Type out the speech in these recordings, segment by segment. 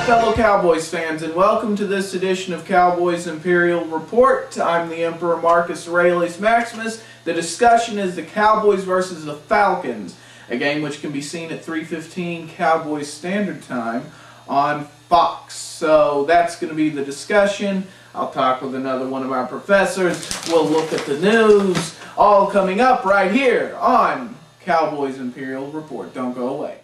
fellow Cowboys fans, and welcome to this edition of Cowboys Imperial Report. I'm the Emperor Marcus Aurelius Maximus. The discussion is the Cowboys versus the Falcons, a game which can be seen at 3:15 Cowboys Standard Time on Fox. So that's going to be the discussion. I'll talk with another one of our professors. We'll look at the news, all coming up right here on Cowboys Imperial Report. Don't go away.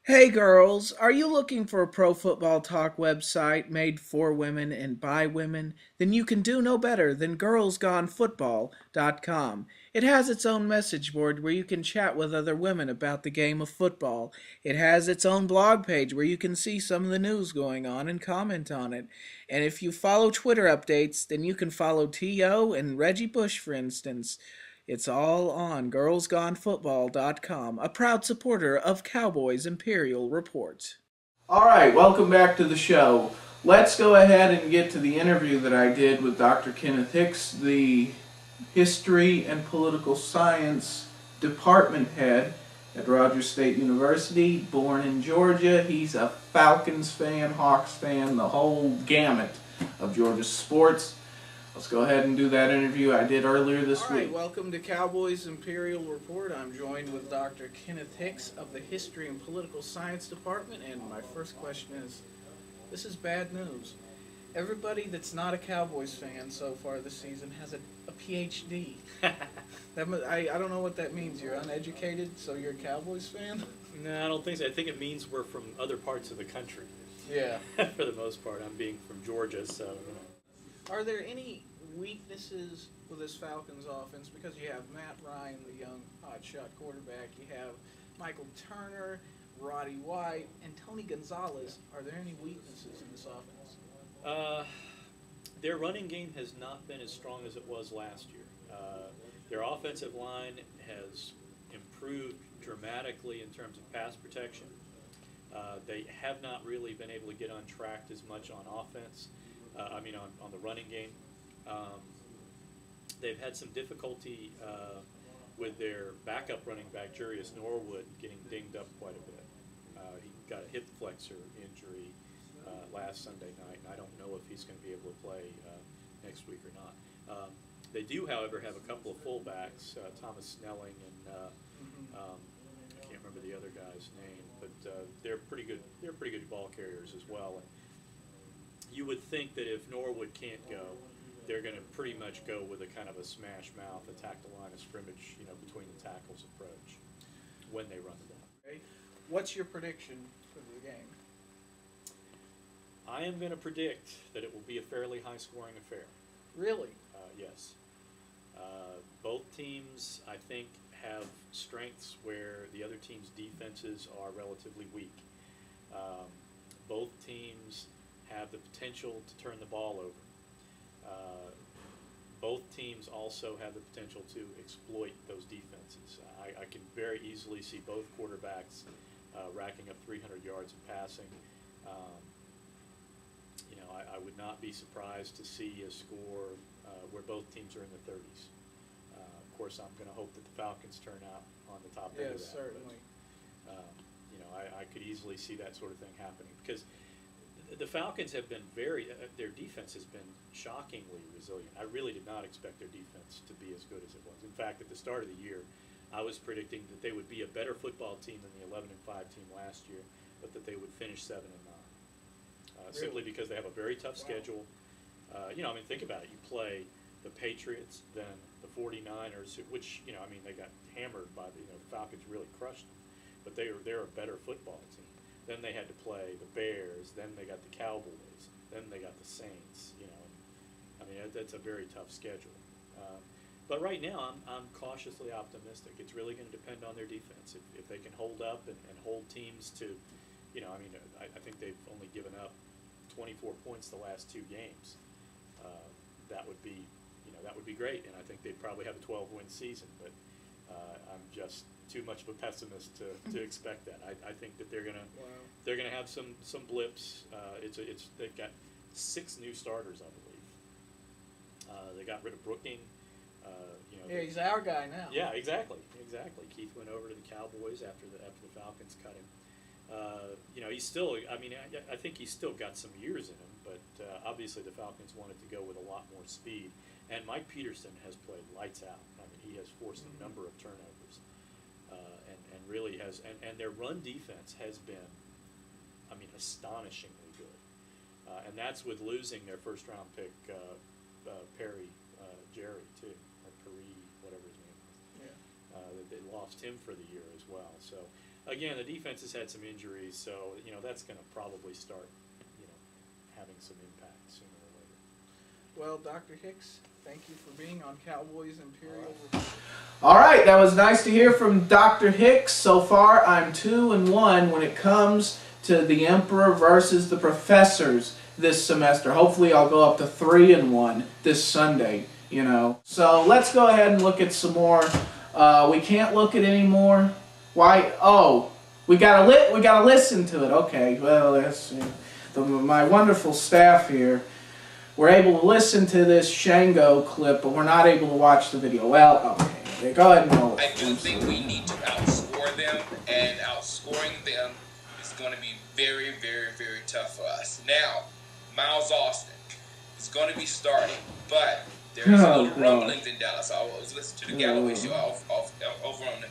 Hey girls, are you looking for a pro football talk website made for women and by women? Then you can do no better than girlsgonefootball.com. It has its own message board where you can chat with other women about the game of football. It has its own blog page where you can see some of the news going on and comment on it. And if you follow Twitter updates, then you can follow T.O. and Reggie Bush, for instance. It's all on girlsgonefootball.com, a proud supporter of Cowboys Imperial Report. All right, welcome back to the show. Let's go ahead and get to the interview that I did with Dr. Kenneth Hicks, the History and Political Science Department head at Rogers State University, born in Georgia. He's a Falcons fan, Hawks fan, the whole gamut of Georgia sports. Let's go ahead and do that interview I did earlier this week. All right, welcome to Cowboys Imperial Report. I'm joined with Dr. Kenneth Hicks of the History and Political Science Department, and my first question is, this is bad news. Everybody that's not a Cowboys fan so far this season has a PhD. I don't know what that means. You're uneducated, so you're a Cowboys fan? No, I don't think so. I think it means we're from other parts of the country. Yeah. For the most part. I'm being from Georgia, so... Are there any weaknesses with this Falcons offense? Because you have Matt Ryan, the young hotshot quarterback. You have Michael Turner, Roddy White, and Tony Gonzalez. Are there any weaknesses in this offense? Their running game has not been as strong as it was last year. Their offensive line has improved dramatically in terms of pass protection. They have not really been able to get on track as much on offense. On the running game. They've had some difficulty with their backup running back, Jurius Norwood, getting dinged up quite a bit. He got a hip flexor injury last Sunday night, and I don't know if he's going to be able to play next week or not. They do, however, have a couple of fullbacks, Thomas Snelling and I can't remember the other guy's name, but they're pretty good. They're pretty good ball carriers as well. And you would think that if Norwood can't go, they're going to pretty much go with a kind of a smash mouth, attack the line of scrimmage, between the tackles approach when they run the ball. Okay. What's your prediction for the game? I am going to predict that it will be a fairly high-scoring affair. Really? Yes. Both teams, I think, have strengths where the other team's defenses are relatively weak. Both teams have the potential to turn the ball over. Both teams also have the potential to exploit those defenses. I can very easily see both quarterbacks racking up 300 yards in passing. I would not be surprised to see a score where both teams are in the 30s. Of course, I'm going to hope that the Falcons turn out on the top end of that. Yes, certainly. But, I could easily see that sort of thing happening because the Falcons have been their defense has been shockingly resilient. I really did not expect their defense to be as good as it was. In fact, at the start of the year, I was predicting that they would be a better football team than the 11-5 team last year, but that they would finish 7-9. Simply because they have a very tough schedule. Think about it. You play the Patriots, then the 49ers, which, they got hammered by the Falcons really crushed them. But they're a better football team. Then they had to play the Bears. Then they got the Cowboys. Then they got the Saints. That's a very tough schedule. But right now, I'm cautiously optimistic. It's really going to depend on their defense. If they can hold up and hold teams to, I think they've only given up 24 points the last 2 games. That would be great, and I think they'd probably have a 12-win season. But I'm just too much of a pessimist to expect that. I think that they're gonna have some blips. They've got 6 new starters, I believe. They got rid of Brooking. He's our guy now. Yeah, exactly. Keith went over to the Cowboys after the Falcons cut him. He's still, I mean, I think he's still got some years in him, but obviously the Falcons wanted to go with a lot more speed. And Mike Peterson has played lights out. I mean, he has forced a number of turnovers, and really has, and their run defense has been, I mean, astonishingly good. And that's with losing their first-round pick, Perry, Jerry, too, or Perry, whatever his name is. Yeah. They lost him for the year as well. So, again, the defense has had some injuries, so, that's going to probably start, having some impact sooner or later. Well, Dr. Hicks, thank you for being on Cowboys Imperial. All right, that was nice to hear from Dr. Hicks. So far, I'm 2-1 when it comes to the Emperor versus the Professors this semester. Hopefully, I'll go up to 3-1 this Sunday. So let's go ahead and look at some more. We can't look at any more. Why? Oh, we gotta listen to it. Okay. Well, that's my wonderful staff here. We're able to listen to this Shango clip, but we're not able to watch the video. Well, okay. Go ahead and roll it. I do think we need to outscore them, and outscoring them is going to be very, very, very tough for us. Now, Miles Austin is going to be starting, but there's a little rumblings in Dallas. I was listening to the Galloway show over on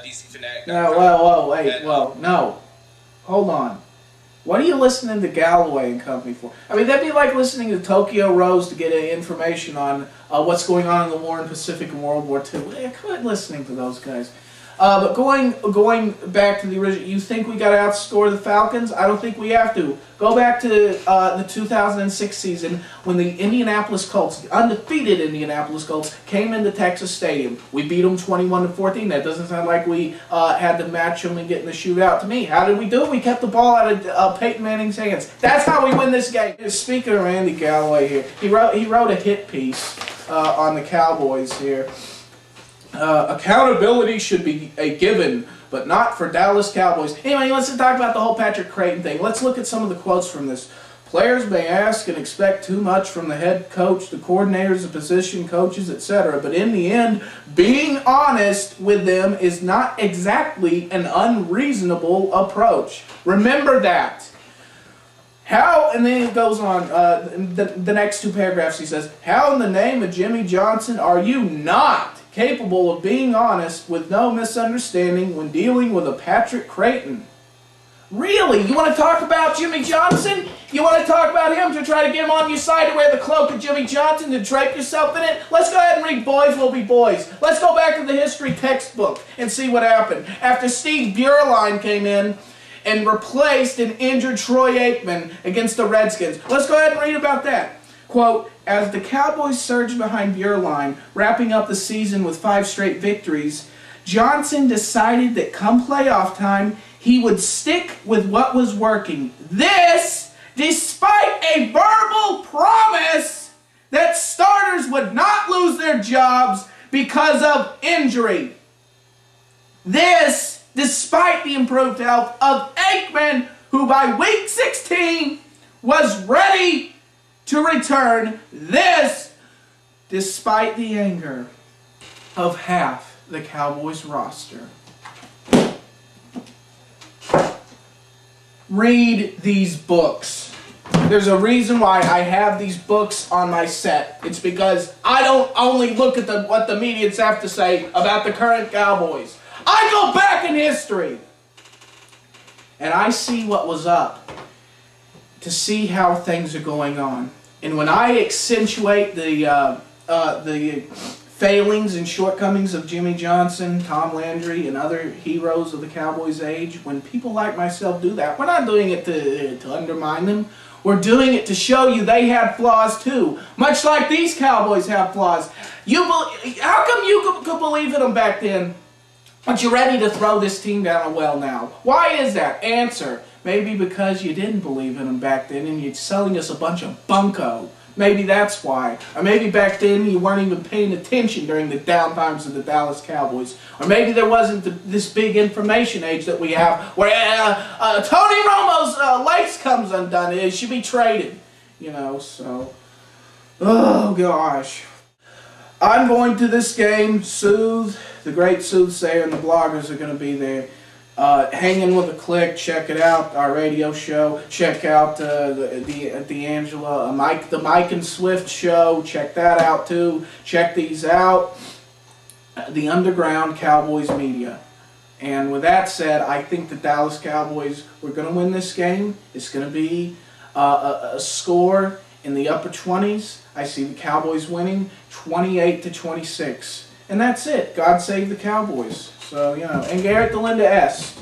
DC Fanatic. No, wait, no. Hold on. What are you listening to Galloway and company for? I mean, that'd be like listening to Tokyo Rose to get information on what's going on in the war in Pacific and World War II. Quit listening to those guys. But going back to the original, you think we got to outscore the Falcons? I don't think we have to. Go back to the 2006 season when the Indianapolis Colts, the undefeated Indianapolis Colts, came into Texas Stadium. We beat them 21-14. That doesn't sound like we had to match them and get in the shootout to me. How did we do it? We kept the ball out of Peyton Manning's hands. That's how we win this game. Speaking of Randy Galloway here, he wrote a hit piece on the Cowboys here. Accountability should be a given, but not for Dallas Cowboys. Anyway, let's talk about the whole Patrick Creighton thing. Let's look at some of the quotes from this. Players may ask and expect too much from the head coach, the coordinators, the position coaches, etc. But in the end, being honest with them is not exactly an unreasonable approach. Remember that. How, and then it goes on, the next two paragraphs he says, how in the name of Jimmy Johnson are you not capable of being honest with no misunderstanding when dealing with a Patrick Creighton? Really? You want to talk about Jimmy Johnson? You want to talk about him to try to get him on your side to wear the cloak of Jimmy Johnson to drape yourself in it? Let's go ahead and read Boys Will Be Boys. Let's go back to the history textbook and see what happened. After Steve Beuerlein came in and replaced an injured Troy Aikman against the Redskins. Let's go ahead and read about that. Quote, as the Cowboys surged behind Beuerlein, wrapping up the season with 5 straight victories, Johnson decided that come playoff time, he would stick with what was working. This, despite a verbal promise that starters would not lose their jobs because of injury. This, despite the improved health of Aikman, who by week 16 was ready to return. This, despite the anger of half the Cowboys roster. Read these books. There's a reason why I have these books on my set. It's because I don't only look at what the medians have to say about the current Cowboys. I go back in history. And I see what was up to see how things are going on. And when I accentuate the failings and shortcomings of Jimmy Johnson, Tom Landry, and other heroes of the Cowboys' age, when people like myself do that, we're not doing it to undermine them. We're doing it to show you they had flaws too, much like these Cowboys have flaws. How come you could believe in them back then, but you're ready to throw this team down a well now? Why is that? Answer. Maybe because you didn't believe in them back then and you're selling us a bunch of bunko. Maybe that's why. Or maybe back then you weren't even paying attention during the down times of the Dallas Cowboys. Or maybe there wasn't this big information age that we have where Tony Romo's lace comes undone. It should be traded. So... Oh, gosh. I'm going to this game. Soothe, the great soothsayer, and the bloggers are going to be there. Hanging with a Click, check it out. Our radio show. Check out the Angela, the Mike and Swift show. Check that out too. Check these out. The Underground Cowboys Media. And with that said, I think the Dallas Cowboys, we're going to win this game. It's going to be a score in the upper 20s. I see the Cowboys winning 28-26. And that's it. God save the Cowboys. So, and Garrett DeLinda S.